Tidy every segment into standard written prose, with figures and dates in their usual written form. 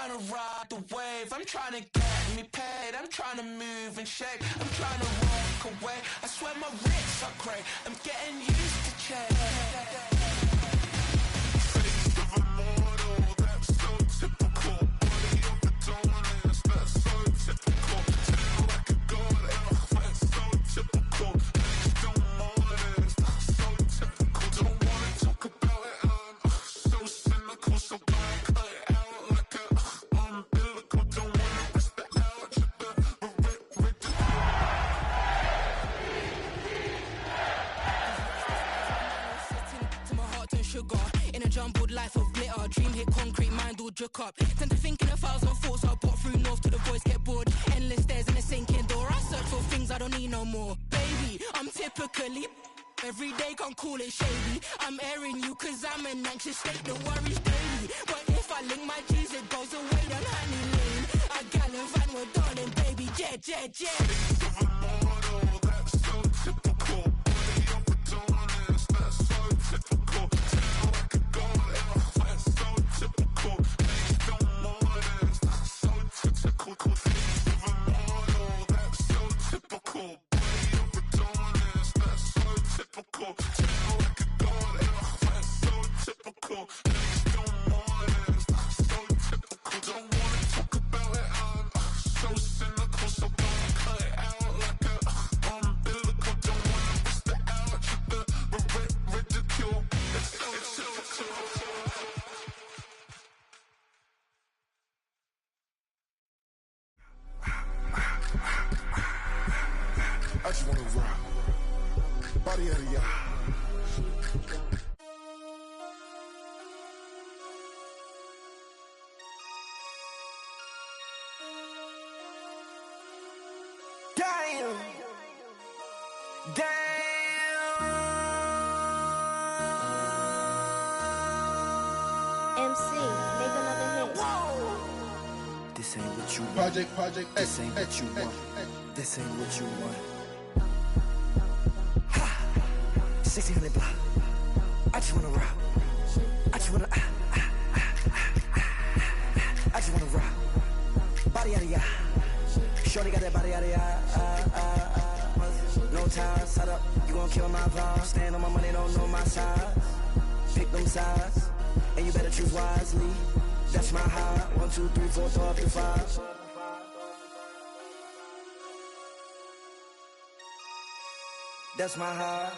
trying to ride the wave, I'm trying to get me paid, I'm trying to move and shake, I'm trying to walk away. I swear my wrists are cray, I'm getting used to change. Face of a mortal, that's so typical. Body of the dominance, that's so typical. Tell like a god, that's so typical. Face don't mortals, that's so typical. Don't wanna talk about it, I'm so cynical, so blank, cut it out like a umbilical. Don't wanna risk the ouch of the to my heart turn sugar. In a jumbled life of glitter, dream hit concrete, mind all jook up. Tend to think in 1,000 thoughts, I pop through north till the voice get bored. Endless stairs in a sinking door, I search for things I don't need no more. Baby, I'm typically every day, can't call it shady. I'm airing you cause I'm an anxious state, the worries daily. But if I link my G's, it goes away down honey lane. I gallivant with darling, baby, jet. Face of a mortal, that's so typical. Body of the dominance, that's so typical. Tell like a god, that's so typical. Face don't mortals, that's so typical. Face of a mortal, that's so typical. Body of the dominance, that's so typical. Tell like a god, that's so typical. Face don't mortals, that's so typical. Don't wanna talk about it, I'm so cynical, so don't cut it out like a umbilical. Don't wanna risk the ouch of the ridicule. It's so typical. I just wanna rock. Body out of y'all. Damn. MC, make another hit. This ain't what you want. Project This ain't what you want. This ain't what you want. 1600 block. I just wanna rock. I just wanna I just wanna rock. Body out of ya. Shorty got that body out of ya. No time, set up. You gon' kill my vibe. Stand on my money, don't know my size. Pick them sides, and you better choose wisely. That's my high. 1, 2, 3, 4, throw up to 5. That's my high.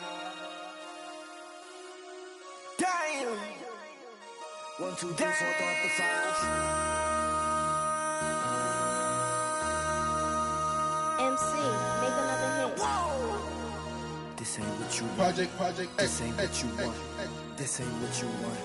Damn. 1, 2, 3, 4, throw up to 5. MC, make another hit. This ain't what you want. Project This ain't what you want. This ain't what you want.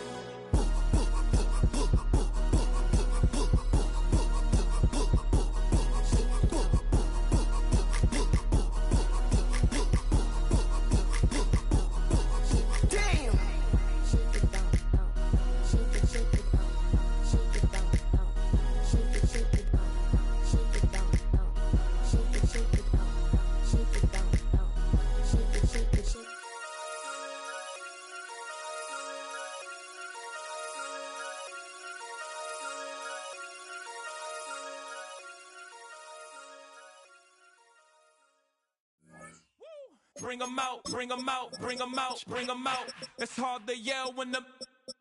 Bring 'em out, bring 'em out, bring 'em out, bring 'em out. It's hard to yell when the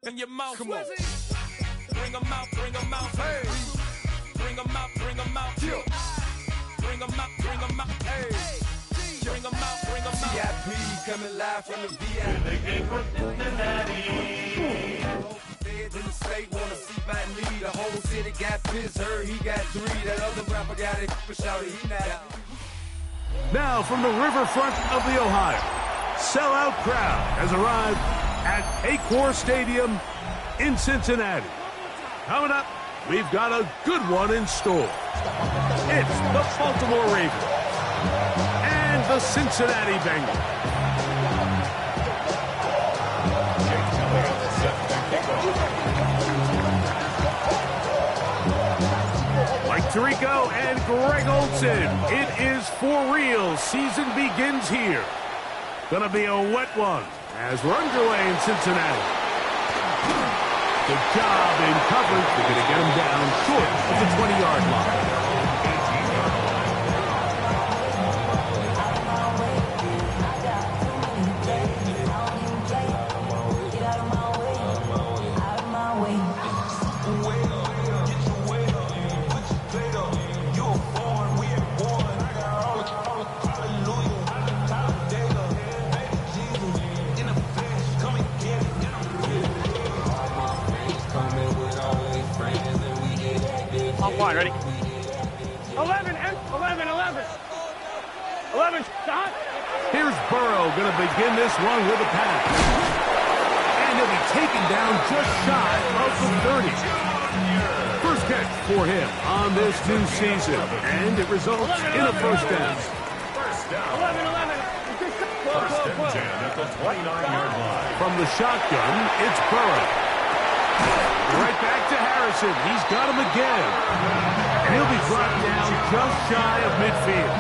in your mouth. Come on. Bring 'em out, bring 'em out. Hey. Bring 'em out, bring 'em out. Yeah. Bring 'em out, bring 'em out. Hey. Bring 'em out, bring 'em out. VIP coming live from the VIP. They came from Cincinnati. Feds in the state wanna see by me. The whole city got pissed, heard he got 3. That other rapper got it, for shouted he not. Now from the riverfront of the Ohio, sellout crowd has arrived at Paycor Stadium in Cincinnati. Coming up, we've got a good one in store. It's the Baltimore Ravens and the Cincinnati Bengals. Mike Tirico and Greg Olson. It is for real. Season begins here. Gonna be a wet one as we're underway in Cincinnati. Good job in coverage. They're going to get him down short of the 20-yard line. Line, ready? 11, 11, stop. Here's Burrow going to begin this one with a pass. And he'll be taken down just shy of the 30. First catch for him on this new season. And it results in a first down. 11. First and 10 at the 29-yard line. From the shotgun, it's Burrow. Right back to Harrison. He's got him again. And he'll be brought down just shy of midfield.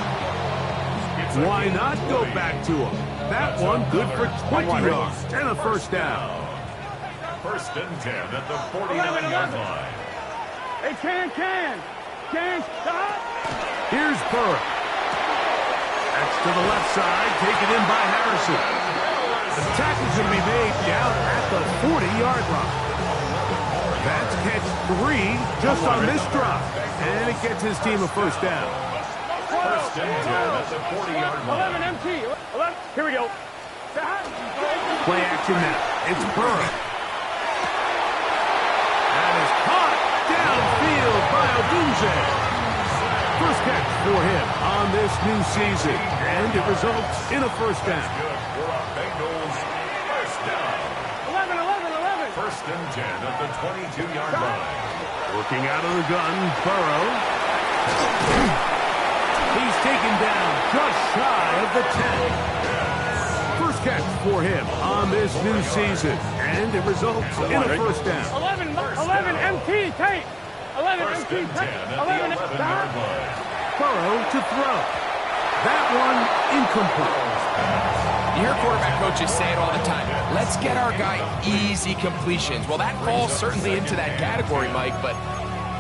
Why not go back to him? That one good for 20 yards and a first down. First and 10 at the 49-yard line. Hey, can, stop. Here's Burrow. That's to the left side, taken in by Harrison. The tackle's going to be made down at the 40-yard line. That's catch 3 just on this drive. And it gets his team a first down. First and 10 at the 40-yard line. 11 MT. 11. Here we go. Play action now. It's Burrow. That is caught downfield by Odunze. First catch for him on this new season. And it results in a first down. Bengals first down. 11. First and 10 at the 22-yard line. Working out of the gun, Burrow. He's taken down just shy of the 10. First catch for him on this new season. And it results in a first down. 11 MT, tape. 11 First MT, and 10 tape. at the 11-yard line. Burrow to throw. That one incomplete. You hear quarterback coaches say it all the time. Let's get our guy easy completions. Well, that falls certainly into that category, Mike, but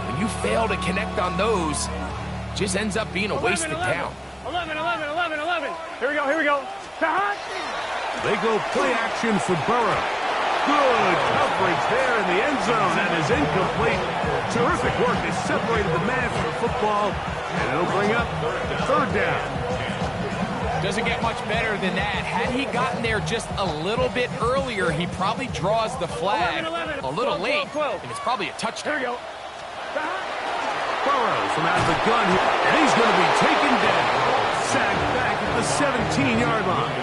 when you fail to connect on those, it just ends up being a wasted down. 11. Here we go. Stop. They go play action for Burrow. Good coverage there in the end zone. That is incomplete. Terrific work. They separated the man from the football, and it'll bring up third down. Doesn't get much better than that. Had he gotten there just a little bit earlier, he probably draws the flag 11, a little 12, late, 12. and it's probably a touchdown. Here we go. Burrow from out of the gun, and he's going to be taken down. Sacked back at the 17-yard line.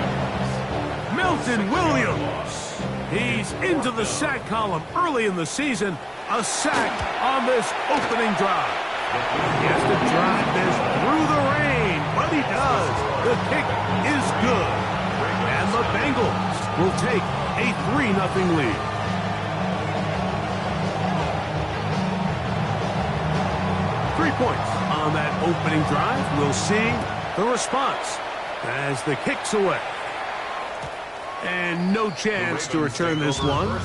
Milton Williams. He's into the sack column early in the season. A sack on this opening drive. He has to drive this through the rain, but he does. The kick is good. And the Bengals will take a 3-0 lead. Points on that opening drive. We'll see the response as the kick's away. And no chance to return this one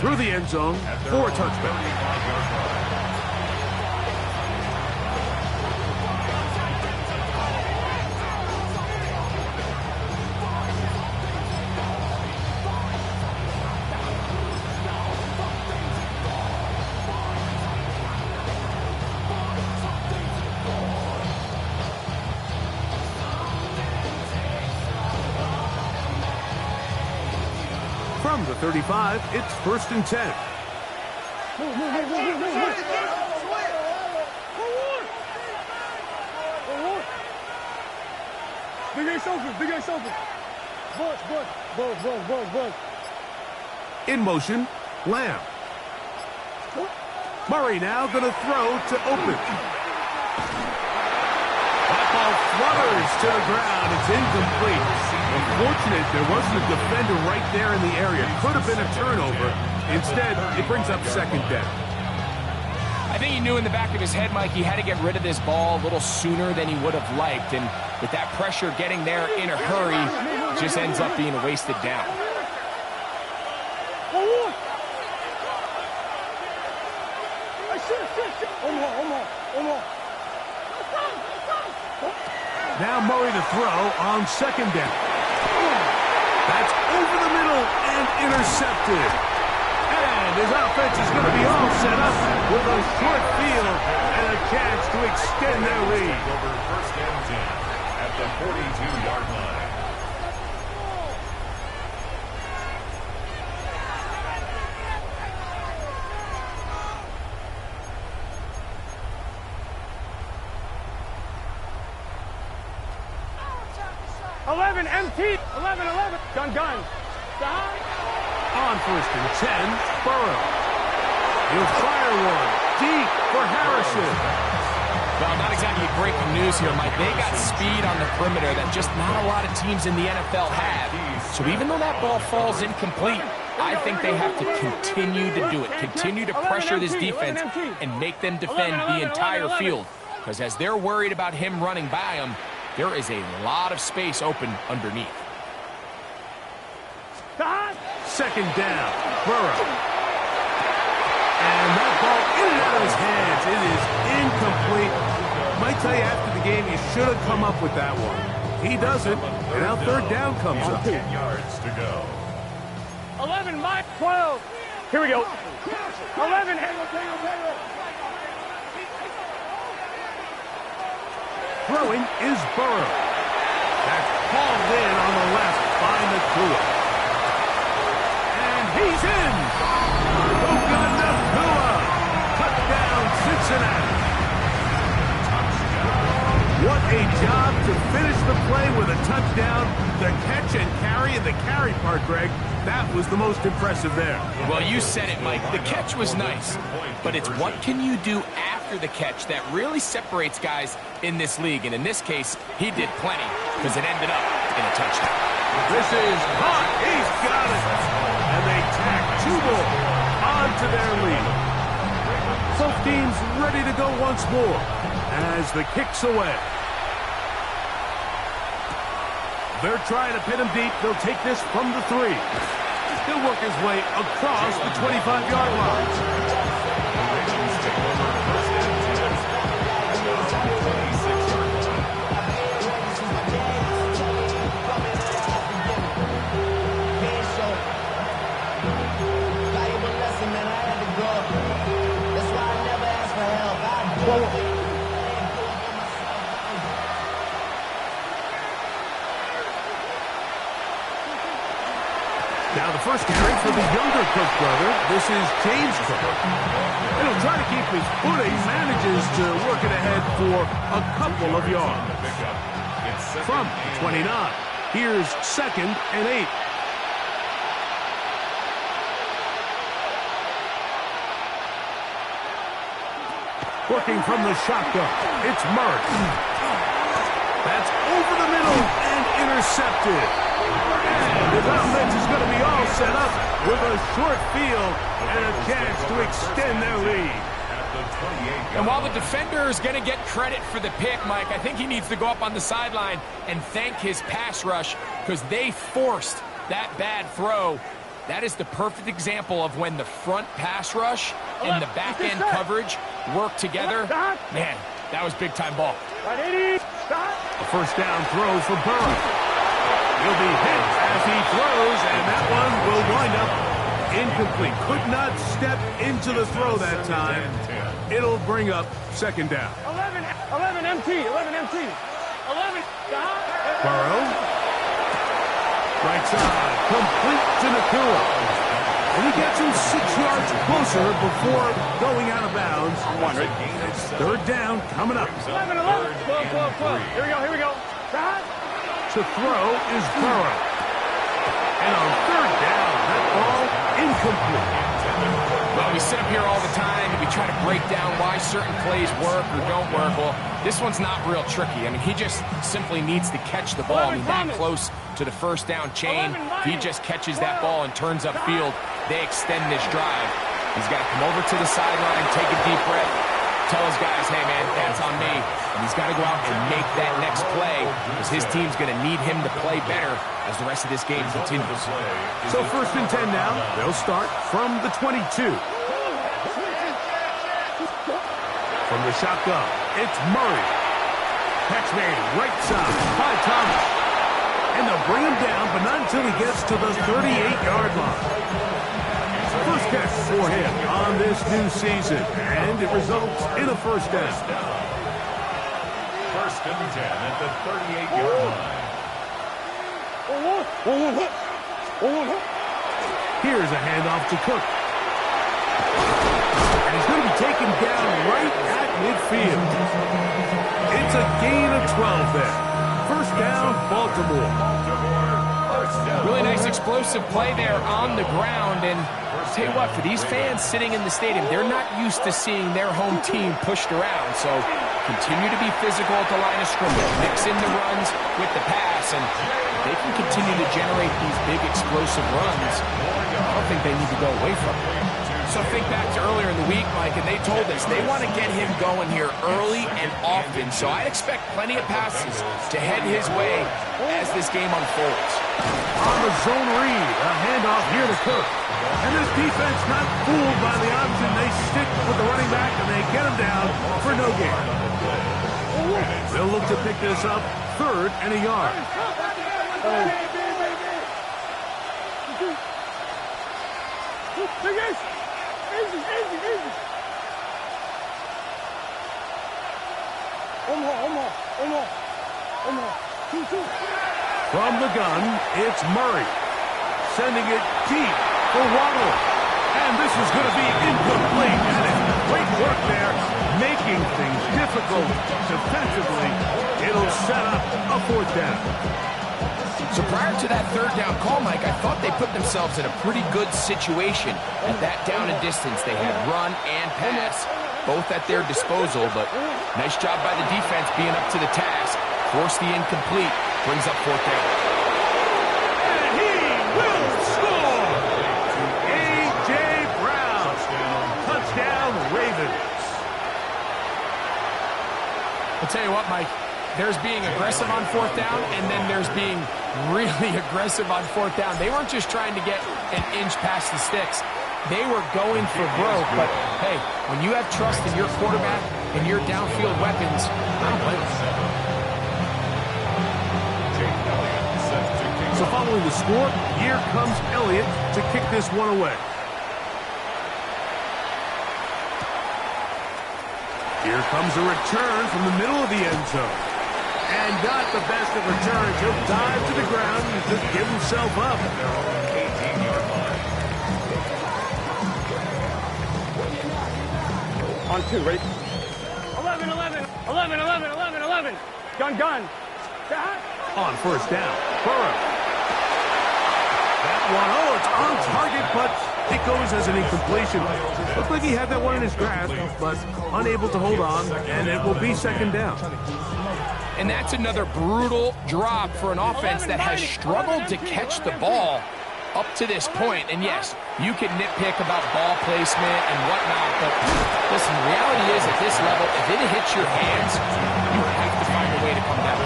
through the end zone for a touchdown. From the 35, it's first and 10. Big ass open. Buzz. In motion, Lamb. Murray now going to throw to open. That ball flutters to the ground. It's incomplete. Unfortunate there wasn't a defender right there in the area. Could have been a turnover. Instead, it brings up second down. I think he knew in the back of his head, Mike, he had to get rid of this ball a little sooner than he would have liked. And with that pressure getting there in a hurry, it just ends up being a wasted down. Now Murray to throw on second down. That's over the middle and intercepted. And his offense is going to be all set up with a short field and a chance to extend their lead. Over first and 10 at the 42-yard line. MT, 11. Gun. On first and 10, Burrow. He'll fire one deep for Harrison. Well, not exactly breaking news here, Mike. They got speed on the perimeter that just not a lot of teams in the NFL have. So even though that ball falls incomplete, I think they have to continue to do it. Continue to pressure this defense and make them defend the entire field. Because as they're worried about him running by them, there is a lot of space open underneath. Second down, Burrow. And that ball in and out of his hands. It is incomplete. Might tell you after the game you should have come up with that one. He doesn't, and now third down comes up. 10 yards to go. 11, Mike, 12. Here we go. 11. Throwing is Burrow. That's hauled in on the left by Nacua. And he's in. Puka Nacua. Touchdown, Cincinnati. What a job to finish the play with a touchdown. The catch and carry, and the carry part, Greg, that was the most impressive there. Well, you said it, Mike. The catch was nice, but it's what can you do after the catch that really separates guys in this league. And in this case, he did plenty because it ended up in a touchdown. This is hot. He's got it. And they tack two more onto their lead. Both teams ready to go once more as the kick's away. They're trying to pin him deep. They'll take this from the 3. He'll work his way across the 25-yard line. Now the first carry for the younger Cook brother. This is James Cook. And he'll try to keep his footing. Manages to work it ahead for a couple of yards. From 29. Here's 2nd and 8. Working from the shotgun. It's Murray. That's over the middle and intercepted. And his offense is going to be all set up with a short field and a chance to extend their lead. And while the defender is going to get credit for the pick, Mike, I think he needs to go up on the sideline and thank his pass rush because they forced that bad throw. That is the perfect example of when the front pass rush and the back end coverage work together. Man, that was big-time ball. A first down throw for Burrow. He'll be hit as he throws, and that one will wind up incomplete. Could not step into the throw that time. It'll bring up 2nd down. 11 MT. Burrow. Right side, complete to Nacua. And he gets him 6 yards closer before going out of bounds. 3rd down coming up. 11. 12. Here we go. To throw is Burrow. And on 3rd down, that ball incomplete. Well, we sit up here all the time and we try to break down why certain plays work or don't work. Well, this one's not real tricky. I mean, he just simply needs to catch the ball. I mean, that close to the first down chain. He just catches that ball and turns upfield. They extend this drive. He's got to come over to the sideline, take a deep breath, tell his guys, hey, man, that's on me. And he's got to go out and make that next play because his team's going to need him to play better as the rest of this game continues. So 1st and 10 now. They'll start from the 22. the shotgun. It's Murray. Catch made right side by Thomas. And they'll bring him down, but not until he gets to the 38-yard line. First catch for him on this new season, and it results in a first down. First and 10 at the 38-yard line. Here's a handoff to Cook. And he's going to be taken down right at midfield. It's a gain of 12 there. First down, Baltimore. Really nice explosive play there on the ground. And I'll tell you what, for these fans sitting in the stadium, they're not used to seeing their home team pushed around. So continue to be physical at the line of scrimmage. Mix in the runs with the pass. And they can continue to generate these big explosive runs. I don't think they need to go away from it. So think back to earlier in the week, Mike, and they told us they want to get him going here early and often. So I expect plenty of passes to head his way as this game unfolds. On the zone read, a handoff here to Cook. And this defense not fooled by the option. They stick with the running back, and they get him down for no gain. They'll look to pick this up, 3rd and a yard. From the gun, it's Murray. Sending it deep for Waddle. And this is going to be incomplete. And it's great work there, making things difficult defensively. It'll set up a 4th down. So prior to that 3rd down call, Mike, I thought they put themselves in a pretty good situation at that down and distance. They had run and pass, both at their disposal, but nice job by the defense being up to the task. Force the incomplete, brings up 4th down. And he will score! A.J. Brown. Touchdown, Ravens. I'll tell you what, Mike, there's being aggressive on 4th down, and then there's being really aggressive on 4th down. They weren't just trying to get an inch past the sticks. They were going for broke, but hey, when you have trust in your quarterback and your downfield weapons, I don't blame them. So following the score, here comes Elliott to kick this one away. Here comes a return from the middle of the end zone. And got the best of returns. He'll dive to the ground and just give himself up. On 2, ready? 11, 11, 11, 11, 11, 11. Gun. On first down, Burrow. That one, it's on target, but it goes as an incompletion. Looked like he had that one in his grasp, but unable to hold on, and it will be 2nd down. And that's another brutal drop for an offense that has struggled to catch the ball up to this point. And yes, you can nitpick about ball placement and whatnot, but listen, the reality is at this level, if it hits your hands, you have to find a way to come down.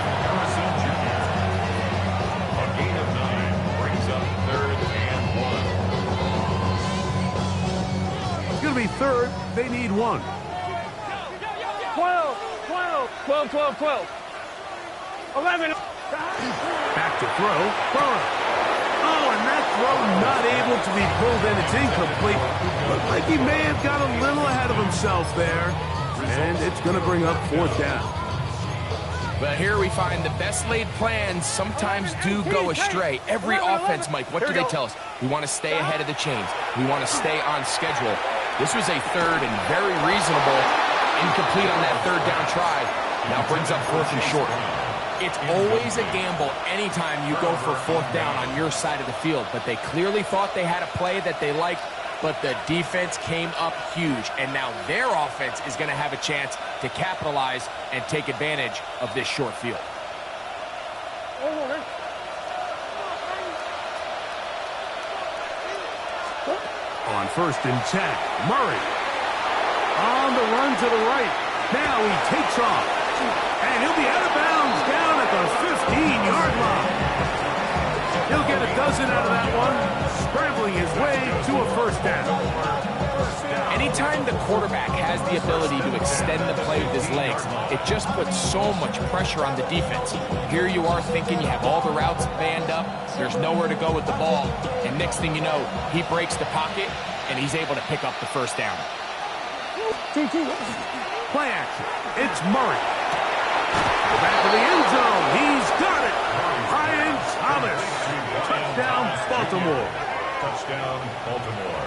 A gain of 9 brings up 3rd and 1. It's going to be 3rd. They need 1. 12. 11. Back to throw. Burrow. And that throw not able to be pulled in. It's incomplete. Looked like he may have got a little ahead of himself there. And it's going to bring up 4th down. But here we find the best laid plans sometimes do go astray. Every offense, Mike, what do they tell us? We want to stay ahead of the chains. We want to stay on schedule. This was a 3rd and very reasonable incomplete on that 3rd down try. Now brings up 4th and short. It's always a gamble anytime you go for 4th down on your side of the field, but they clearly thought they had a play that they liked, but the defense came up huge, and now their offense is going to have a chance to capitalize and take advantage of this short field. On 1st and 10, Murray. On the run to the right. Now he takes off. And he'll be out of bounds down at the 15-yard line. He'll get a dozen out of that one, scrambling his way to a 1st down. And Anytime the quarterback has the ability to extend the play with his legs, it just puts so much pressure on the defense. Here you are thinking you have all the routes banned up, there's nowhere to go with the ball, and next thing you know, he breaks the pocket, and he's able to pick up the first down. Play action. It's Murray. Back to the end zone. He's got it. Brian Thomas. Touchdown, Baltimore. Touchdown, Baltimore.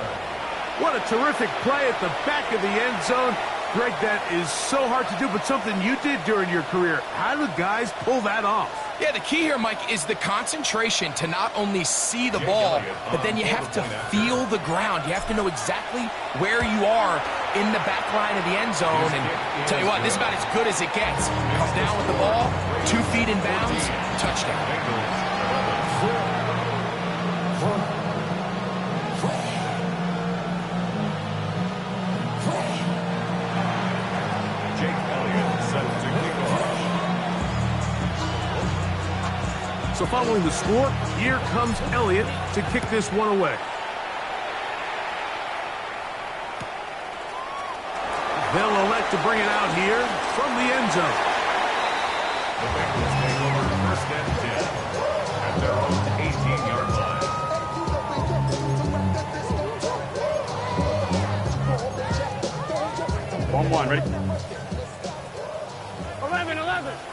What a terrific play at the back of the end zone. Greg, that is so hard to do, but something you did during your career. How do guys pull that off? Yeah, the key here, Mike, is the concentration to not only see the ball, but then you have to feel the ground. You have to know exactly where you are in the back line of the end zone. And tell you what, this is about as good as it gets. Come down with the ball, 2 feet in bounds, touchdown. So following the score, here comes Elliott to kick this one away. They'll elect to bring it out here from the end zone. The Bengals take over first and 10 at their own 18-yard line. 1-1, ready?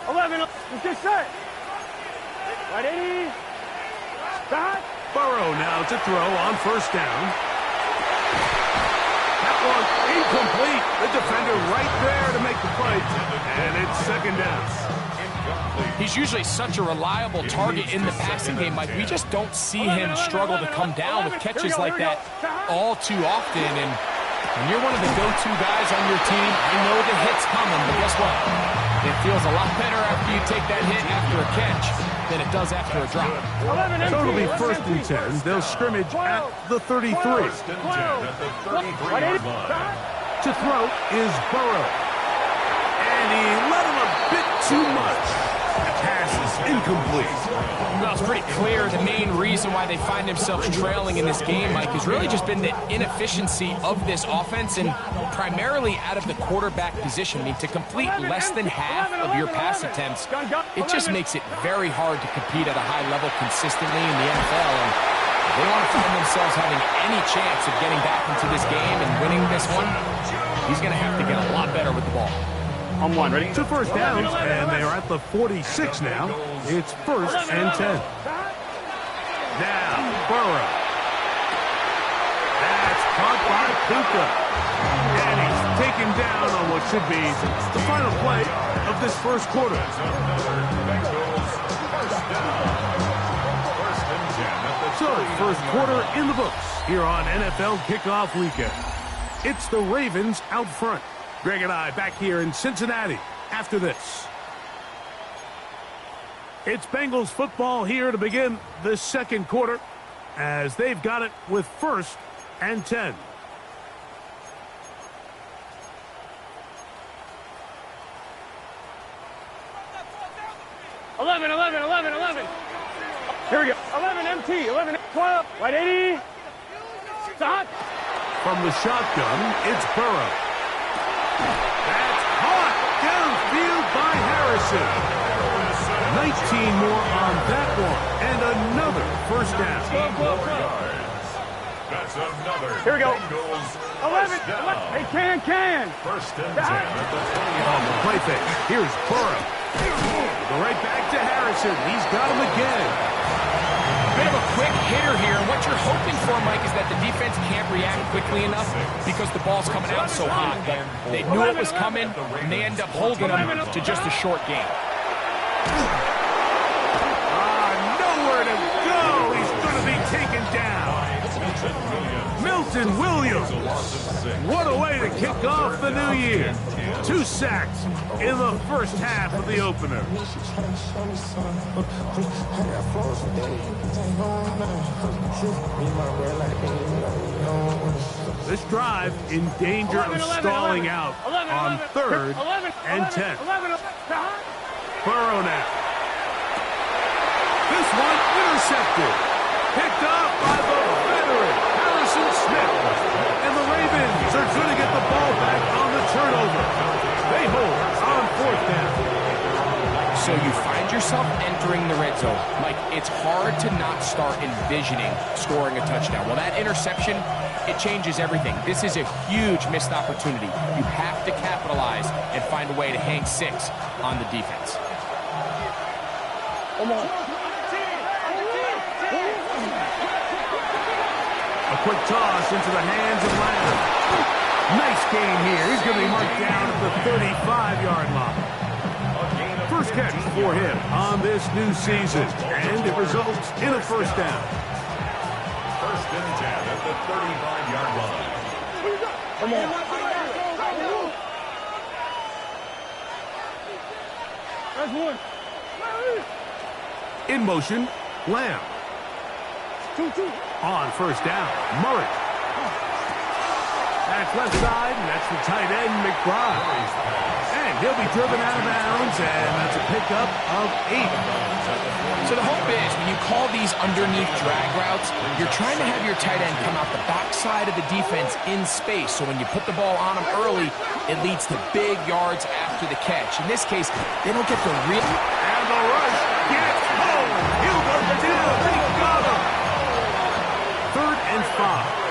11. You just set. Ready? Start. Burrow now to throw on first down. That one incomplete. The defender right there to make the play. And it's second down. He's usually such a reliable target in the passing game, Mike. We just don't see him struggle to come down with catches like that all too often. And when you're one of the go-to guys on your team, I know the hit's coming, but guess what? It feels a lot better after you take that hit after a catch than it does after a drop. So it'll be first and 10. They'll scrimmage at the 33. First and 10 at the 33-yard line. To throw is Burrow. And he let him a bit too much. The pass is incomplete. Well, it's pretty clear the main reason why they find themselves trailing in this game, Mike, has really just been the inefficiency of this offense and primarily out of the quarterback position. I mean, to complete less than half of your pass attempts, it just makes it very hard to compete at a high level consistently in the NFL. And if they want to find themselves having any chance of getting back into this game and winning this one, he's going to have to get a lot better with the ball. On 1, ready? 2 first downs, and they are at the 46 now. It's first and 10. Now, Burrow. That's caught by Puka. And he's taken down on what should be the final play of this first quarter. So, first quarter in the books here on NFL Kickoff Weekend. It's the Ravens out front. Greg and I back here in Cincinnati after this. It's Bengals football here to begin the second quarter as they've got it with first and 10. Eleven. Here we go. 11 MT, 11, 12. Right, 80. Start. From the shotgun, it's Burrow. That's caught downfield by Harrison. 19 more on that one, and another first down. That's another. Here we go. 11. Down. Hey, can. First and 10 at the 20. On the play fake, here's Burrow. Go right back to Harrison. He's got him again. Bit of a quick hitter here, and what you're hoping for, Mike, is that the defense can't react quickly enough because the ball's coming out so hot. But they knew it was coming, and they end up holding them to just a short game. Nowhere to go. He's going to be taken down. Milton Williams. What a way to kick off the new year. 2 sacks in the first half of the opener. This drive in danger of stalling out on third and 10. Burrow now. This one intercepted. Picked up by the veteran Harrison Smith. And the Ravens are good zone. Mike, it's hard to not start envisioning scoring a touchdown. Well, that interception, it changes everything. This is a huge missed opportunity. You have to capitalize and find a way to hang 6 on the defense. Come on. A quick toss into the hands of Lamb. Nice gain here. He's going to be marked down at the 35-yard line. First catch for him on this new season, and it results in a first down. First and 10 at the 35-yard line. Come on. That's one. In motion, Lamb. 2-2. On first down, Murray. That's left side, and that's the tight end, McBride. And he'll be driven out of bounds, and that's a pickup of 8. So the hope is, when you call these underneath drag routes, you're trying to have your tight end come out the backside of the defense in space. So when you put the ball on him early, it leads to big yards after the catch. In this case, they don't get the real... And the rush gets home. He'll go down. They got him. 3rd and 5.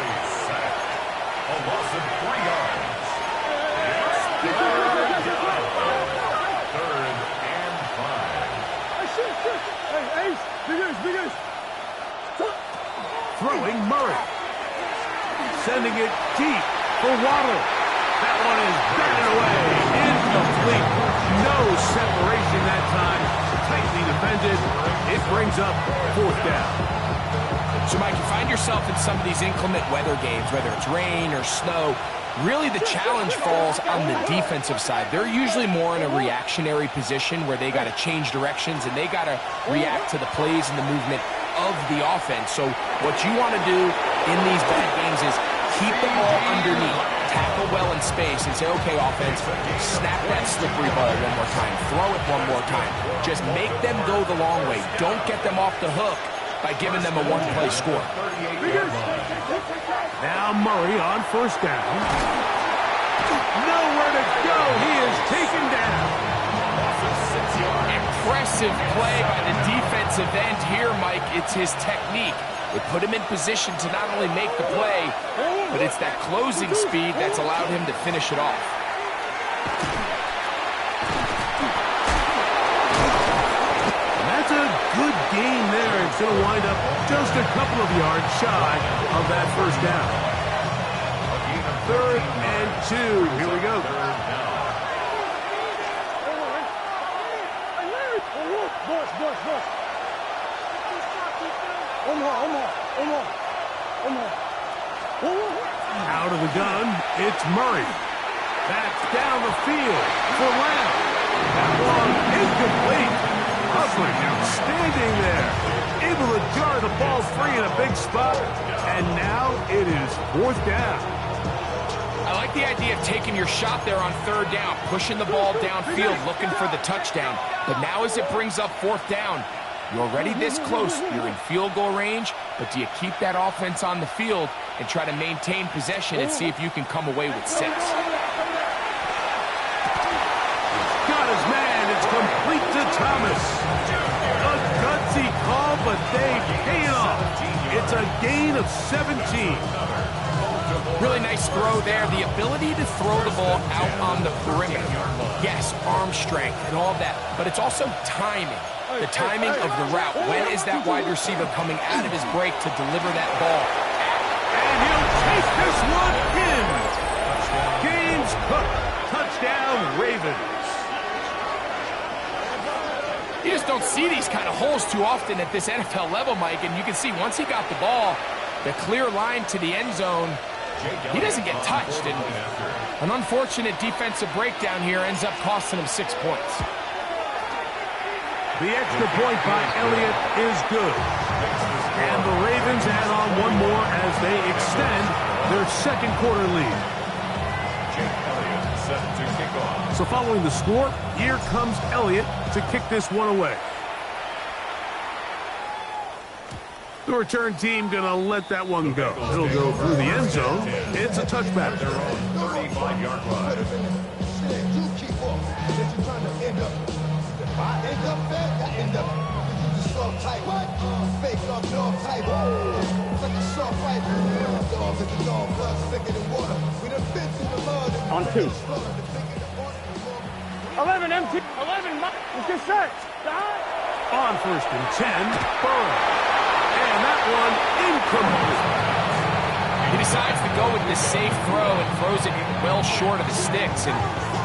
A loss of 3 yards. Third and 5. Big Ace. Throwing Murray. Sending it deep for Waddle. That one is batted away. Incomplete. No separation that time. Tightly defended. It brings up 4th down. So, Mike, you find yourself in some of these inclement weather games, whether it's rain or snow. Really, the challenge falls on the defensive side. They're usually more in a reactionary position where they got to change directions and they got to react to the plays and the movement of the offense. So what you want to do in these bad games is keep the ball underneath, tackle well in space, and say, okay, offense, snap that slippery ball one more time, throw it one more time. Just make them go the long way. Don't get them off the hook by giving them a one-play score. Now Murray on first down. Nowhere to go. He is taken down. Impressive play by the defensive end here, Mike. It's his technique. It put him in position to not only make the play, but it's that closing speed that's allowed him to finish it off. That's a good gain there. It's going to wind up just a couple of yards shy of that first down. 3rd and 2. Here we go. Out of the gun, it's Murray. That's down the field for Lamb. That one incomplete. Hovering outstanding there. Able to jar the ball free in a big spot. And now it is 4th down. I like the idea of taking your shot there on 3rd down, pushing the ball downfield, looking for the touchdown. But now as it brings up 4th down, you're already this close. You're in field goal range, but do you keep that offense on the field and try to maintain possession and see if you can come away with 6? Got his man. It's complete to Thomas. A gutsy call, but they pay it off. It's a gain of 17. Really nice throw there. The ability to throw the ball out on the perimeter. Yes, arm strength and all that, but it's also timing. The timing of the route. When is that wide receiver coming out of his break to deliver that ball? And he'll take this one in. James Cook. Touchdown, Ravens. You just don't see these kind of holes too often at this NFL level, Mike, and you can see once he got the ball, the clear line to the end zone, he doesn't get touched. And an unfortunate defensive breakdown here ends up costing him 6 points. The extra point by Elliott is good. And the Ravens add on one more as they extend their 2nd quarter lead. Set to kick off. So following the score, here comes Elliott to kick this one away. The return team going to let that one go. It'll go through the end zone. It's a touchback. Their own 35-yard line. soft type. Fake up, dog type. Such a soft fight. Dog is a dog, blood thicker than water. We done been through the mud. On 2. 11 MT. 11 Mike. Let's get set. On 1st and 10, Burrow. And that one incomplete. He decides to go with the safe throw and throws it well short of the sticks. And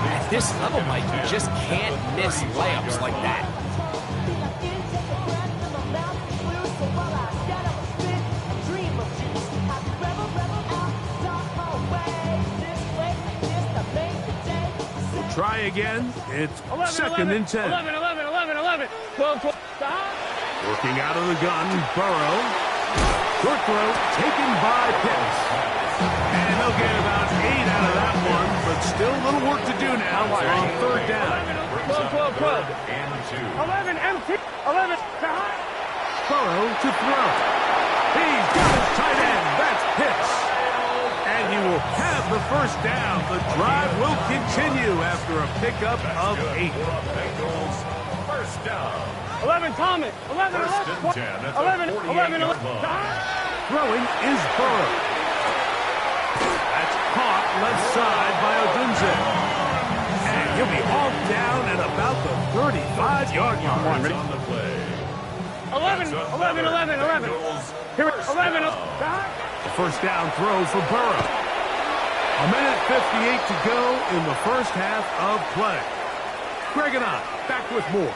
at this level, Mike, you just can't miss layups like that. We'll try again. It's 2nd and 10. 11. 12. Working out of the gun, Burrow. Short throw taken by Pitts. And they'll get about 8 out of that one, but still a little work to do now on 3rd down. 12. 11 MT. 11. Burrow to throw. He's got his tight end. That's Pitts. And he will have the 1st down. The drive will continue after a pickup of 8. Bengals, 1st down. 11 Thomas. 11. 11. Throwing is Burrow. That's caught left side by Odunze. And he'll be hauled down at about the 35-yard line. On the play. 11. Here it is. 11. The 1st down throw for Burrow. 1:58 to go in the 1st half of play. Greg and I back with more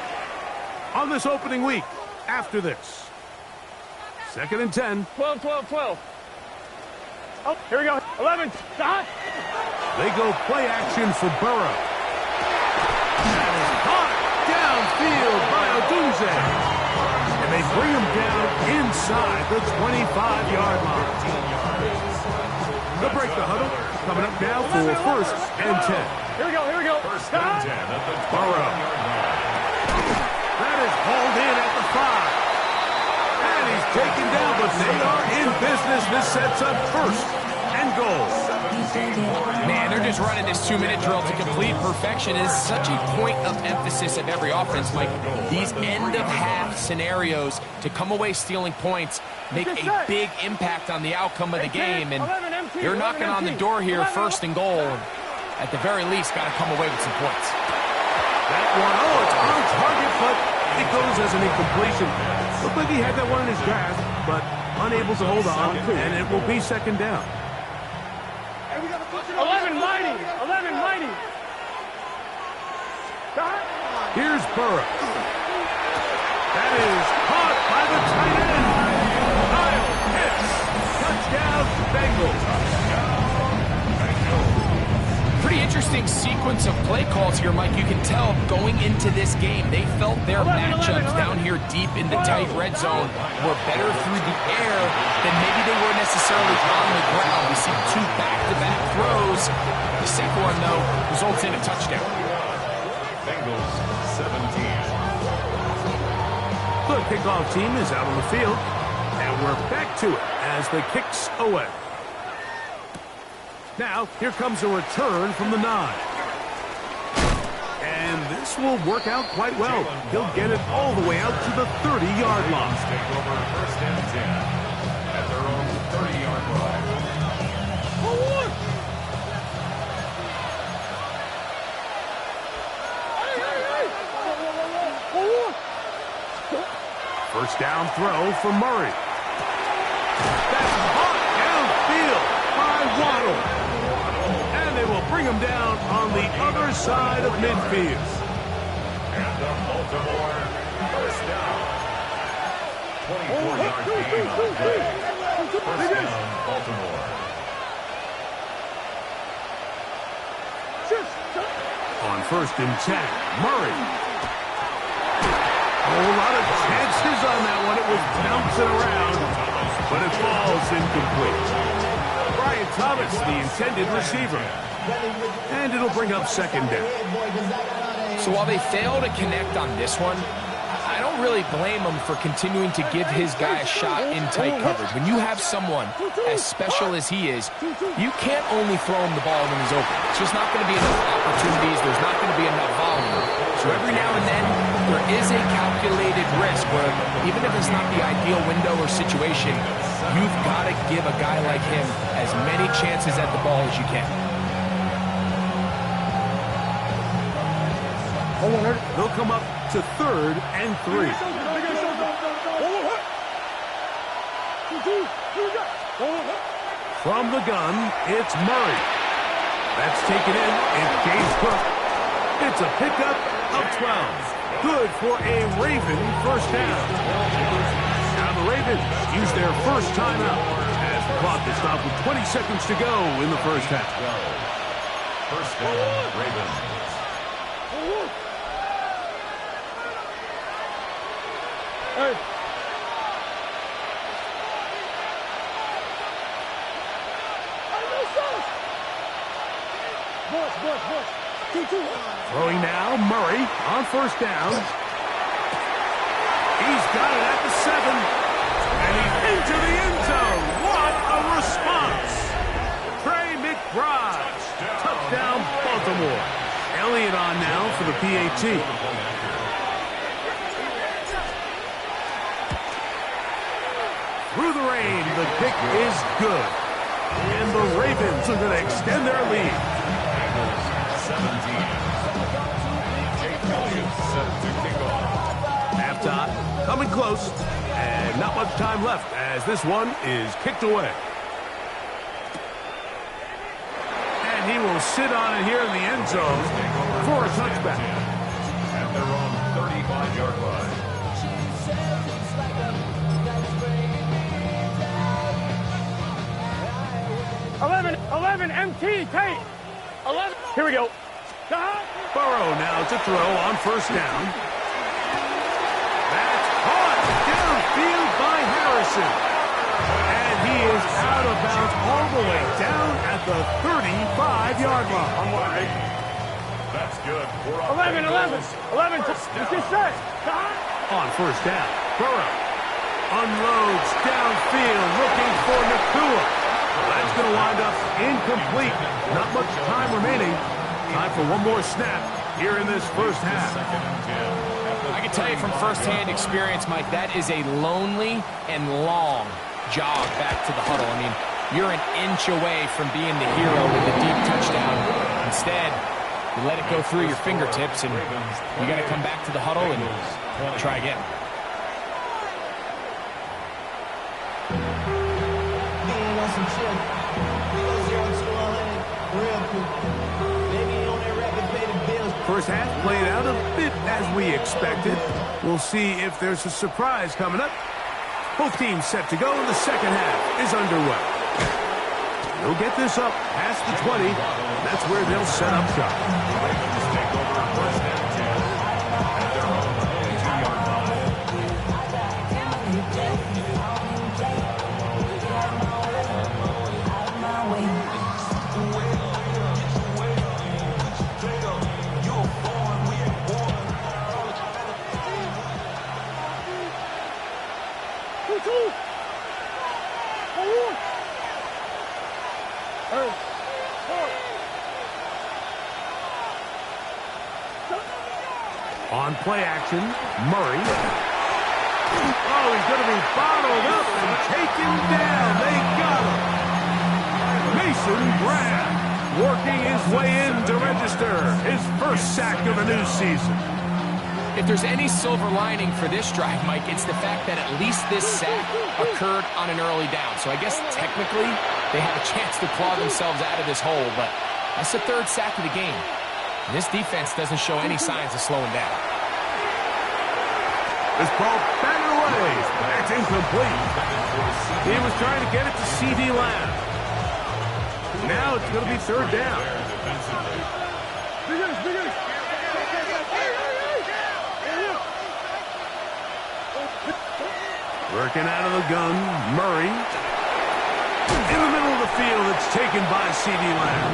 on this opening week after this. 2nd and 10. 12. Oh, here we go. 11. They go play action for Burrow. That is caught downfield by Odunze. And they bring him down inside the 25-yard line. They'll break the huddle. Coming up now for 1st and 10. Here we go. 1st and 10 at the Burrow. That is hauled in at the 5. And he's taken down, but they are in business. This sets up 1st and goal. Man, they're just running this 2-minute drill to complete perfection. It is such a point of emphasis of every offense, Mike. These end-of-half scenarios to come away stealing points make a big impact on the outcome of the game. And you're knocking on the door here, 1st and goal. At the very least, got to come away with some points. That one, it's on target, but it goes as an incompletion. Looked like he had that one in his grasp, but unable to hold on, and it will be 2nd down. 11 mighty. Here's Burrow. That is caught by the tight end. Kyle Pitts. Touchdown, Bengals. Pretty interesting sequence of play calls here, Mike. You can tell going into this game, they felt their matchups down here deep in the tight red zone were better through the air than maybe they were necessarily on the ground. We see 2 back-to-back throws. The second one, though, results in a touchdown. Bengals, 17. The kickoff team is out on the field, and we're back to it as the kicks away. Now, here comes a return from the 9. And this will work out quite well. He'll get it all the way out to the 30-yard line. Take over 1st and 10 at their own 30-yard line. First down throw for Murray. That's hot downfield by Waddle. And they will bring him down on the other side of midfield. And the Baltimore 1st down. 24-yard gain on the play. 1st down, Baltimore. On 1st and 10, Murray. A whole lot of chances on that one. It was bouncing around, but it falls incomplete. Brian Thomas, the intended receiver. And it'll bring up 2nd down. So while they fail to connect on this one, I don't don't really blame him for continuing to give his guy a shot in tight coverage. When you have someone as special as he is, you can't only throw him the ball when he's open. It's just not going to be enough opportunities. There's not going to be enough volume. So every now and then, there is a calculated risk where even if it's not the ideal window or situation, you've got to give a guy like him as many chances at the ball as you can. They'll come up to 3rd and 3. From the gun, it's Murray. That's taken in. It's James Cook. It's a pickup of 12. Good for a Raven first down. Now the Ravens use their first timeout as the clock is stopped with 20 seconds to go in the first half. First down, Ravens. Hey. Throwing now, Murray on first down. He's got it at the 7. And he's into the end zone. What a response. Trey McBride. Touchdown, Baltimore. Elliott on now for the PAT. Through the rain, the kick is good. And the Ravens are going to extend their lead. 17. Jake Elliott set to kick off. Halftime, coming close, and not much time left as this one is kicked away. And he will sit on it here in the end zone for a touchback. At their own 35-yard line. 11 MT, Tate. 11. Here we go. Burrow now to throw on first down. That's caught downfield by Harrison. And he is out of bounds all the way down at the 35-yard line. That's good. 11. Just set. On first down, Burrow unloads downfield looking for Nakua. That's going to wind up incomplete. Not much time remaining. Time for one more snap here in this first half. I can tell you from firsthand experience, Mike, that is a lonely and long jog back to the huddle. I mean, you're an inch away from being the hero with a deep touchdown. Instead, you let it go through your fingertips, and you got to come back to the huddle and try again. First half played out a bit as we expected. We'll see if there's a surprise coming up. Both teams set to go, and the second half is underway. They'll get this up past the 20. That's where they'll set up shop. Ravens take over first and 10 at their own 22-yard line. On play action, Murray. Oh, he's going to be bottled up and taken down. They got him. Mason Graham working his way in to register his first sack of the new season. If there's any silver lining for this drive, Mike, it's the fact that at least this sack occurred on an early down. So I guess technically they have a chance to claw themselves out of this hole, but that's the third sack of the game. And this defense doesn't show any signs of slowing down. This ball batted away. That's incomplete. He was trying to get it to C.D. Lamb. Now it's going to be third down. Working out of the gun, Murray. In the middle of the field, it's taken by C.D. Lamb.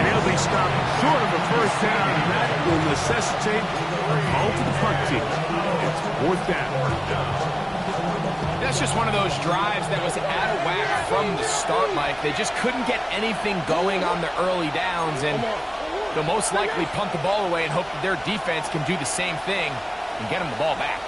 And he'll be stop short of a first down, and that will necessitate a call to the punt team. It's fourth down. That's just one of those drives that was out of whack from the start, Mike. They just couldn't get anything going on the early downs, and they'll most likely punt the ball away and hope that their defense can do the same thing and get them the ball back.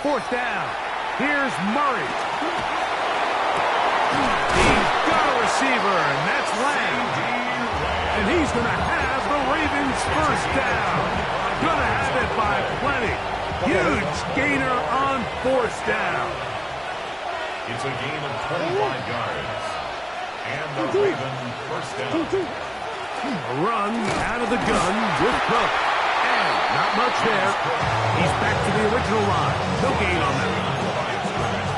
Fourth down. Here's Murray. He's got a receiver, and that's Lamb. And he's going to have the Ravens first down. Going to have it by plenty. Huge gainer on fourth down. It's a gain of 25 yards. And the Raven first down. A run out of the gun with Cook. And not much there. He's back to the original line. No gain on that.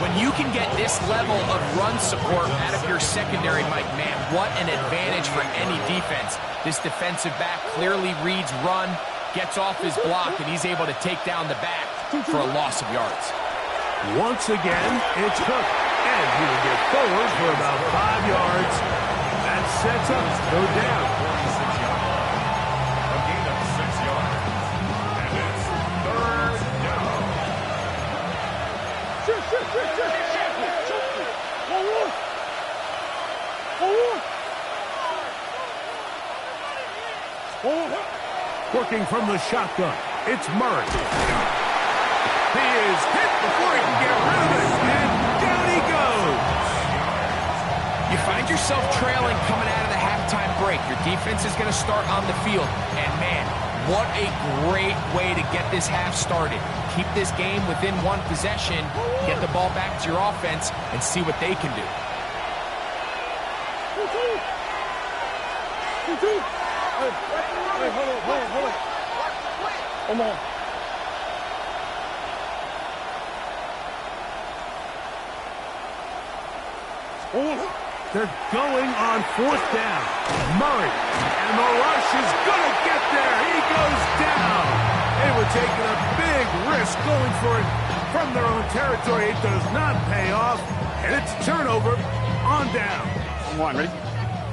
When you can get this level of run support out of your secondary, Mike, man, what an advantage for any defense. This defensive back clearly reads run, gets off his block, and he's able to take down the back for a loss of yards. Once again, it's Cook. And he will get forward for about 5 yards. That sets up third down. A gain of 6 yards. And it's third down. Working from the shotgun, it's Murray. He is hit before he can get rid of it, and down he goes. You find yourself trailing coming out of the halftime break. Your defense is going to start on the field, and man, what a great way to get this half started. Keep this game within one possession, get the ball back to your offense, and see what they can do. Come on. They're going on fourth down. Murray, and the rush is going to get there. He goes down. They were taking a big risk going for it from their own territory. It does not pay off, and it's turnover on down. Come on, ready?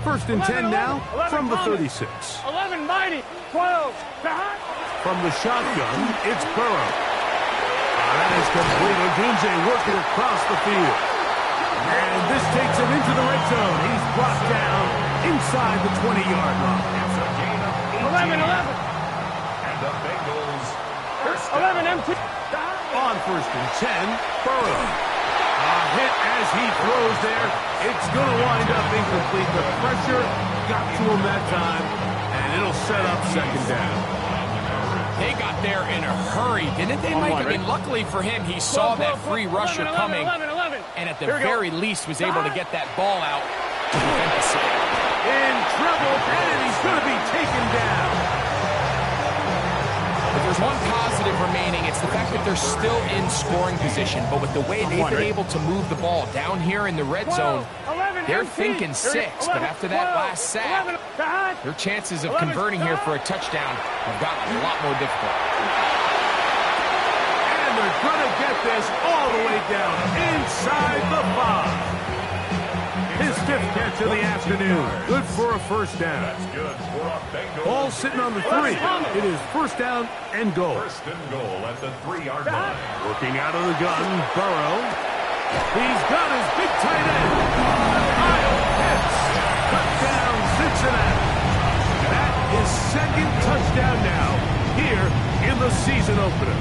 First and 10 now from the 36. 11 mighty, 12 behind. From the shotgun, it's Burrow. That is complete. Odunze working across the field. And this takes him into the red zone. He's brought down inside the 20-yard line. It's a gain of 11. And the Bengals first down. 11 empty. On first and 10, Burrow. A hit as he throws there. It's going to wind up incomplete. The pressure got to him that time, and it'll set up second down. They got there in a hurry, didn't they, Mike? I mean, luckily for him, he saw that free rusher coming, and at the very least was able to get that ball out to prevent the sack. In trouble, and he's going to be taken down. If there's one positive remaining, it's the fact that they're still in scoring position, but with the way they've been able to move the ball down here in the red zone, they're thinking 6, but after that last sack, their chances of converting here for a touchdown have gotten a lot more difficult. And they're going to get this all the way down inside the 5. His 5th catch of the afternoon. Good for a first down. That's good for a Bengals. Ball sitting on the 3. It is first down and goal. First and goal at the 3-yard line. Working out of the gun, Burrow. He's got his big tight end. Kyle Pitts. Touchdown, Cincinnati. That is second touchdown now here in the season opener.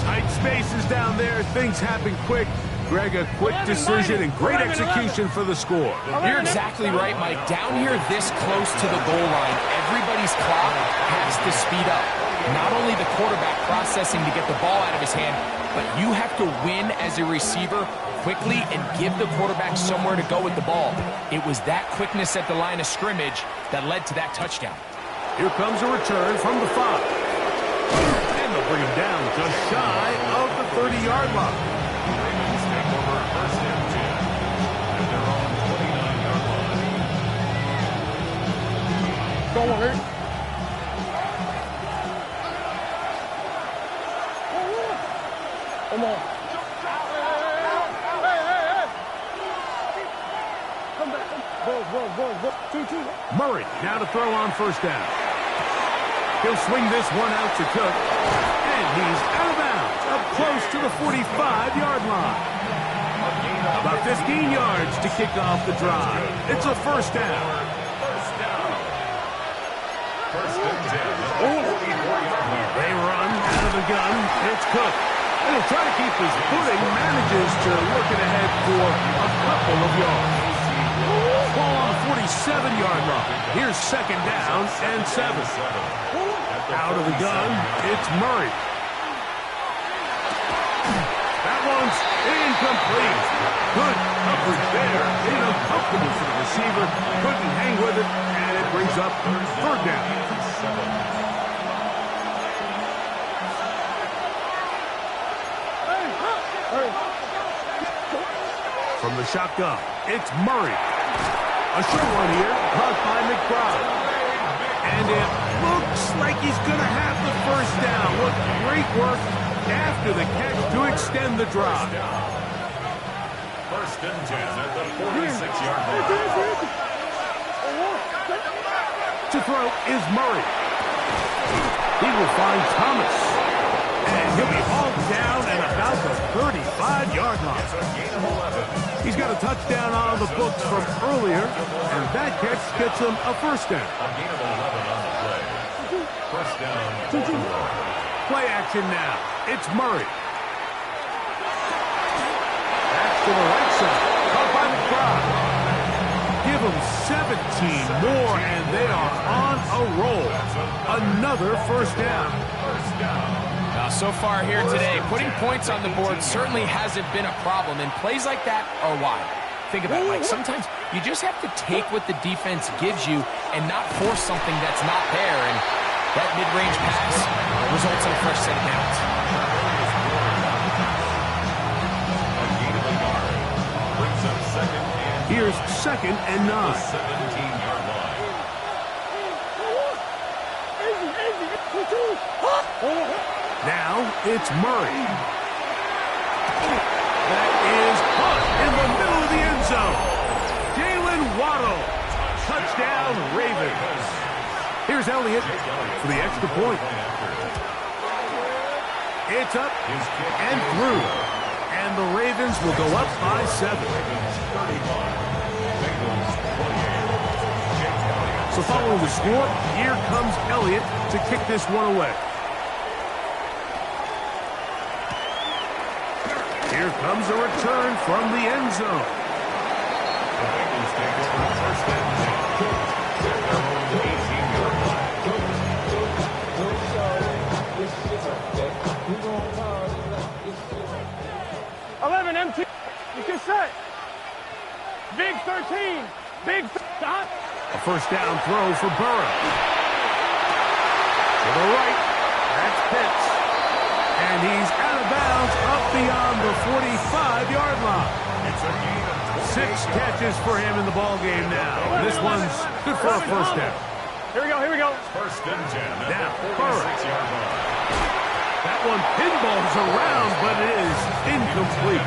Tight spaces down there. Things happen quick. Greg, a quick decision and great execution for the score. You're exactly right, Mike. Down here this close to the goal line, everybody's clock has to speed up. Not only the quarterback processing to get the ball out of his hand, but you have to win as a receiver quickly and give the quarterback somewhere to go with the ball. It was that quickness at the line of scrimmage that led to that touchdown. Here comes a return from the 5. And they'll bring him down just shy of the 30-yard line. Ravens take over first and 10 at their own 29-yard line. Go on, Rick. Murray now to throw on first down. He'll swing this one out to Cook. And he's out of bounds, up close to the 45-yard line. About 15 yards to kick off the drive. It's a first down. They run out of the gun. It's Cook. And he'll try to keep his footing. Manages to work it ahead for a couple of yards. Ball on the 47-yard line. Here's second down and 7. Out of the gun, it's Murray. That one's incomplete. Good coverage there. Made it uncomfortable for the receiver. Couldn't hang with it, and it brings up third down. From the shotgun, it's Murray. A short one here, caught by McBride. And it looks like he's going to have the first down. What great work after the catch to extend the drive. First and 10 at the 46-yard line. To throw is Murray. He will find Thomas. And he'll be hauled down at about the 35-yard line. He's got a touchdown on the books from earlier, and that catch gets him a first down. A gain of 11 on the play. First down, Baltimore. Play action now. It's Murray. Back to the right side. Caught by McBride. Give them 17 more, and they are on a roll. Another first down. So far here today, putting points on the board certainly hasn't been a problem, and plays like that are why. Think about it, Mike. Sometimes you just have to take what the defense gives you and not force something that's not there, and that mid-range pass results in a fresh set of downs. Here's second and 9. 17-yard line. Now it's Murray. That is caught in the middle of the end zone. Jalen Waddle. Touchdown, Ravens. Here's Elliott for the extra point. It's up and through. And the Ravens will go up by 7. So following the score, here comes Elliott to kick this one away. Here comes a return from the end zone. The Bengals take over first and 10 at their own 18-yard line. 11 empty. You can set. Big 13. Big stop. A first down throw for Burrow. To the right. That's Pitts. And he's out of bounds up beyond the 45-yard line. It's a gain of 6 catches for him in the ball game now. This one's good for a first down. Here we go, here we go. First and 10 at Now, the Burrow. 46-yard line. That one pinballs around, but it is incomplete.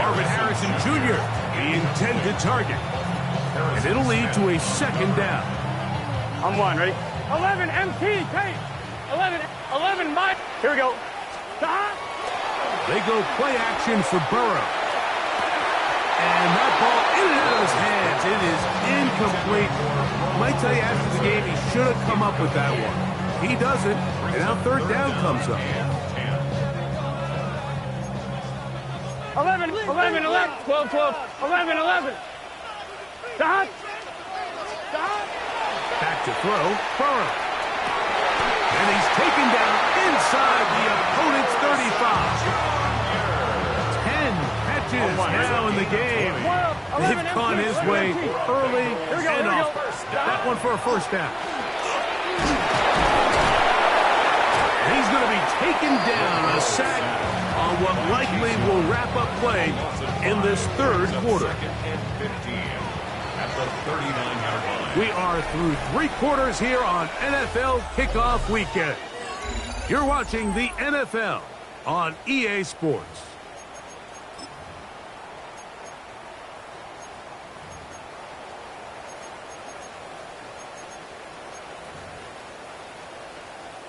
Marvin Harrison Jr., the intended target. And it'll lead to a second down. I'm one, ready? 11 MT, Kate. 11 Mike. Here we go. Stop. They go play action for Burrow. And that ball in and out of his hands. It is incomplete. I might tell you after the game he should have come up with that one. He doesn't, and now third down comes up. 11, 12, 11. Stop. Back to throw, Burrow. And he's taken down inside the opponent's 35. 10 catches now in the game. They've gone his way early and often. That one for a first down. And he's going to be taken down, a sack on what likely will wrap up play in this third quarter. At the 39-yard line. We are through 3 quarters here on NFL Kickoff Weekend. You're watching the NFL on EA Sports.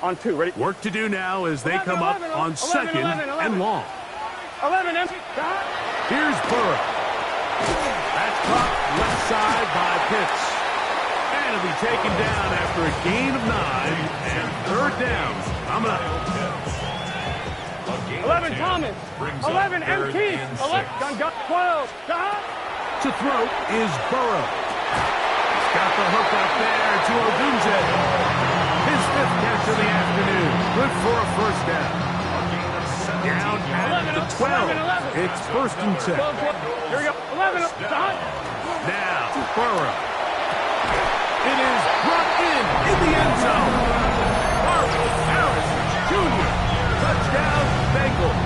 On 2, ready? Work to do now as they 11, come up 11, on 11, second 11, 11. and long. 11 empty. Here's Burrow. That's caught left side by Pitts. And it'll be taken down after a gain of 9 and third down. Coming up. 11 Thomas. 11 MT. 11 gun 12. To throw is Burrow. He's got the hook up there to Odunze. His 5th catch of the afternoon. Good for a first down. Down at the 12. It's 1st and 10. Here we go. 11. Now, Burrow. It is brought in the end zone. Marvin Harris Jr. Touchdown, Bengals.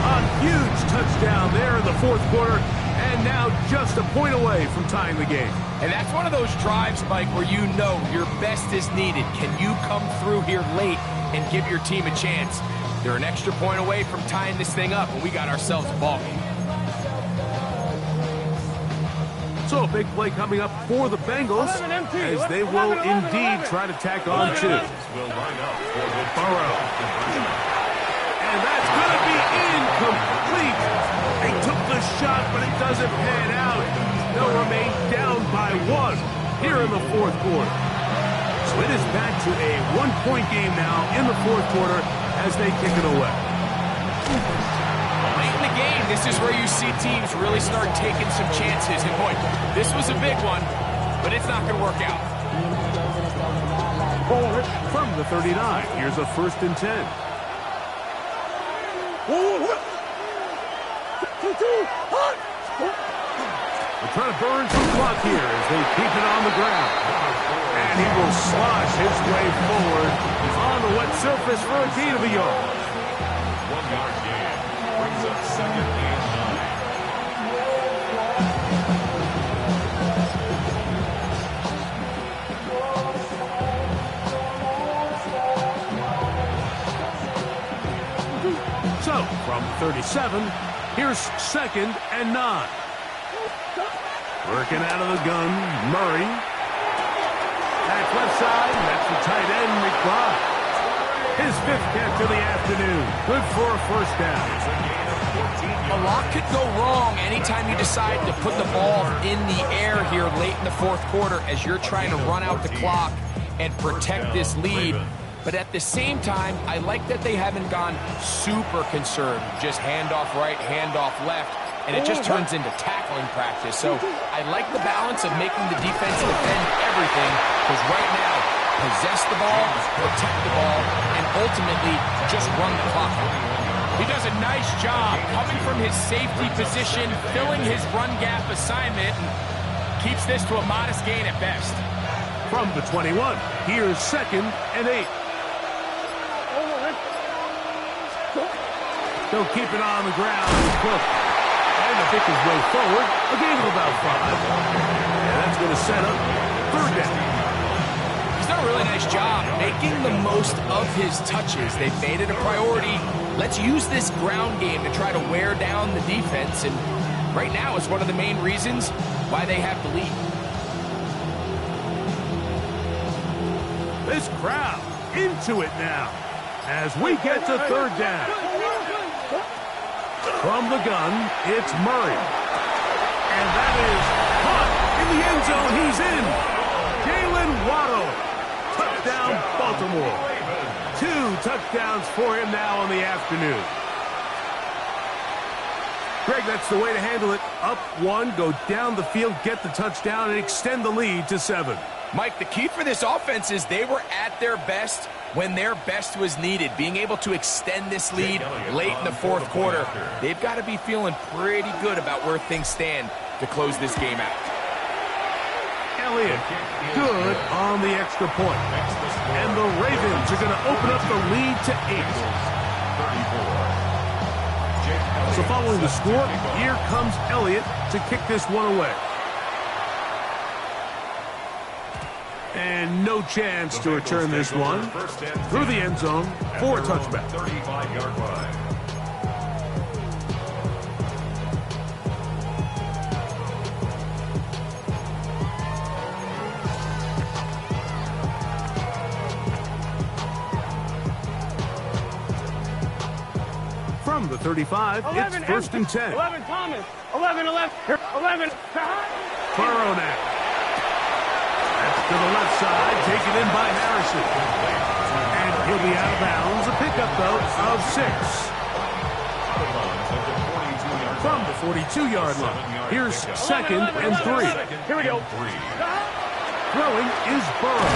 A huge touchdown there in the 4th quarter, and now just a point away from tying the game. And that's one of those drives, Mike, where you know your best is needed. Can you come through here late and give your team a chance? They're an extra point away from tying this thing up, and we got ourselves a ball game. So a big play coming up for the Bengals as they will indeed try to tack on 2. Burrow. And that's going to be incomplete. They took the shot, but it doesn't pan out. They'll remain down by 1 here in the 4th quarter. So it is back to a 1-point game now in the 4th quarter as they kick it away. Late in the game, this is where you see teams really start taking some chances. And boy, this was a big one, but it's not going to work out. From the 39, here's a 1st and 10. They're trying to burn some clock here as they keep it on the ground. And he will slosh his way forward on the wet surface for a gain of a yard. 1-yard gain brings up 2nd and 9. So, from 37, here's 2nd and 9. Working out of the gun, Murray. That's left side, that's the tight end, McBride. His 5th catch of the afternoon. Good for a first down. A lot could go wrong anytime you decide to put the ball in the air here late in the 4th quarter as you're trying to run out the clock and protect this lead. But at the same time, I like that they haven't gone super conservative. Just handoff right, handoff left. And it just turns into tackling practice. So I like the balance of making the defense defend everything, because right now, possess the ball, protect the ball, and ultimately just run the clock out. He does a nice job coming from his safety position, filling his run gap assignment, and keeps this to a modest gain at best. From the 21, here's 2nd and 8. They'll keep it on the ground. Cook. And to pick his way forward, a gain of about 5. And that's going to set up 3rd down. He's done a really nice job making the most of his touches. They've made it a priority. Let's use this ground game to try to wear down the defense. And right now, it's one of the main reasons why they have the lead. This crowd into it now as we get to 3rd down. From the gun, it's Murray. And that is caught in the end zone. He's in. Jalen Waddle. Touchdown, Baltimore. 2 touchdowns for him now on the afternoon. Greg, that's the way to handle it. Up 1, go down the field, get the touchdown, and extend the lead to 7. Mike, the key for this offense is they were at their best when their best was needed. Being able to extend this lead late in the 4th quarter, they've got to be feeling pretty good about where things stand to close this game out. Elliott, good on the extra point. And the Ravens are going to open up the lead to 8. So following the score, here comes Elliott to kick this one away. And no chance to return this one through the end zone for a touchback. 35-yard line. From the 35, 11, it's first and 10. 11 Thomas. 11. Here, 11. Burrow now. That's to the left side, taken in by Harrison. And he'll be out of bounds. A pickup, though, of 6. From the 42-yard line. Here's second and 3. Here we go. Throwing is Burrow.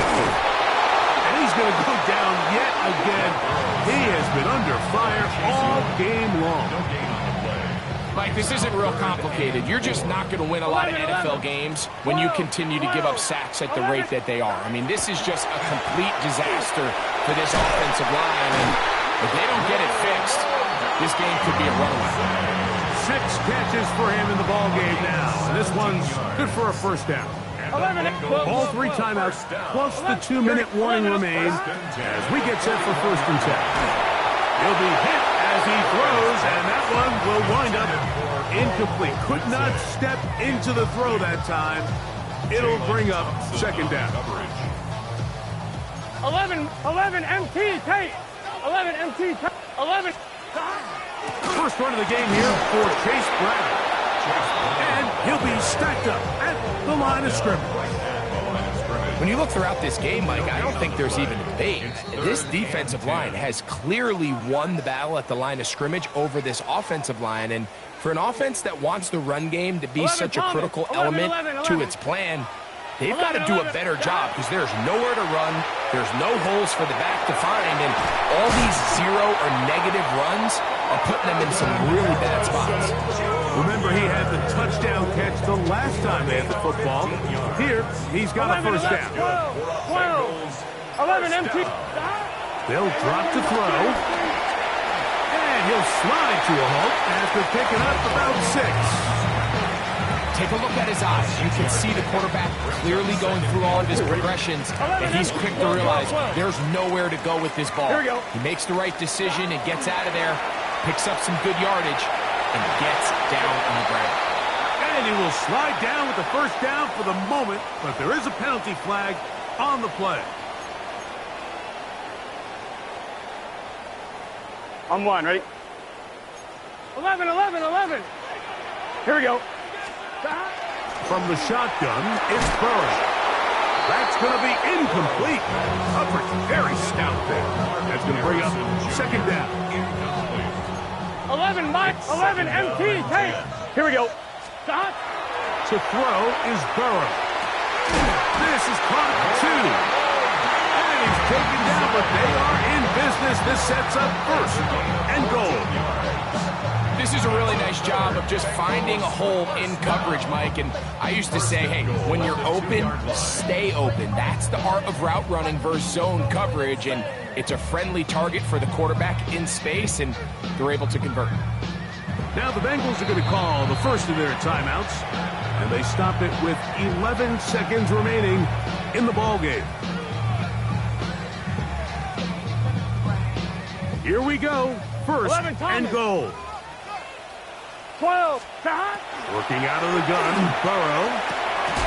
And he's going to go down yet again. He has been under fire all game long. Mike, this isn't real complicated. You're just not going to win a lot of NFL games when you continue to give up sacks at the rate that they are. I mean, this is just a complete disaster for this offensive line. And if they don't get it fixed, this game could be a runaway. 6 catches for him in the ball game now. And this one's good for a first down. All 3 timeouts, plus the 2-minute warning remain as we get set for first and 10. He'll be hit as he throws, and that one will wind up incomplete. Could not step into the throw that time. It'll bring up second down. 11 MT tape. 11 MT tape. 11. First run of the game here for Chase Brown. And he'll be stacked up at the line of scrimmage. When you look throughout this game, Mike, I don't think there's even a debate. This defensive line has clearly won the battle at the line of scrimmage over this offensive line. And for an offense that wants the run game to be such a critical element to its plan, they've got to do a better job because there's nowhere to run. There's no holes for the back to find. And all these 0 or negative runs are putting them in some really bad spots. Remember, he had the touchdown catch the last time they had the football. Here, he's got a first down. 11 MT. They'll drop to throw. And he'll slide to a halt after picking up about 6. Take a look at his eyes. You can see the quarterback clearly going through all of his progressions, and he's quick to realize there's nowhere to go with this ball. Here we go. He makes the right decision and gets out of there, picks up some good yardage, and gets down on the ground. And he will slide down with the first down for the moment, but there is a penalty flag on the play. On 1, ready? 11. Here we go. From the shotgun, it's Burrow. That's going to be incomplete. Coverage very stout there. That's going to bring up second down. 11 MT tape. Here we go. To throw is Burrow. This is caught 2. And he's taken down, but they are in business. This sets up first and goal. This is a really nice job of just finding a hole in coverage, Mike. And I used to say, hey, when you're open, stay open. That's the art of route running versus zone coverage. And it's a friendly target for the quarterback in space, and they're able to convert. Now the Bengals are going to call the first of their timeouts, and they stop it with 11 seconds remaining in the ball game. Here we go. First and goal. 12. Working out of the gun, Burrow.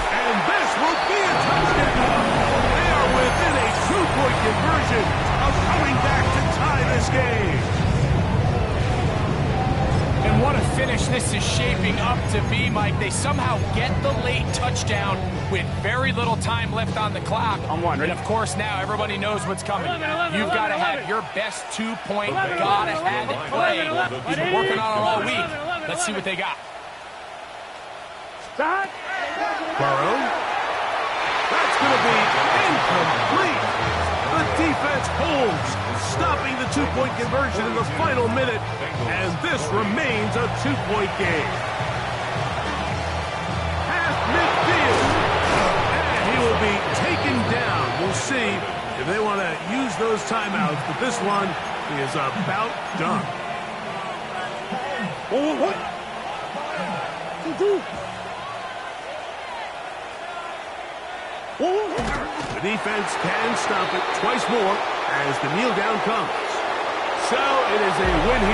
And this will be a touchdown. They are within a 2-point conversion of coming back to tie this game. And what a finish this is shaping up to be, Mike. They somehow get the late touchdown with very little time left on the clock. On 1, and of course now everybody knows what's coming. You've got to have your best 2-point, gotta have it play. You've been working on it all week. Let's see what they got. Burrow. That's going to be incomplete. The defense holds, stopping the 2-point conversion in the final minute, and this remains a 2-point game. Half midfield, and he will be taken down. We'll see if they want to use those timeouts, but this one is about done. The defense can stop it twice more as the kneel down comes. So it is a win here.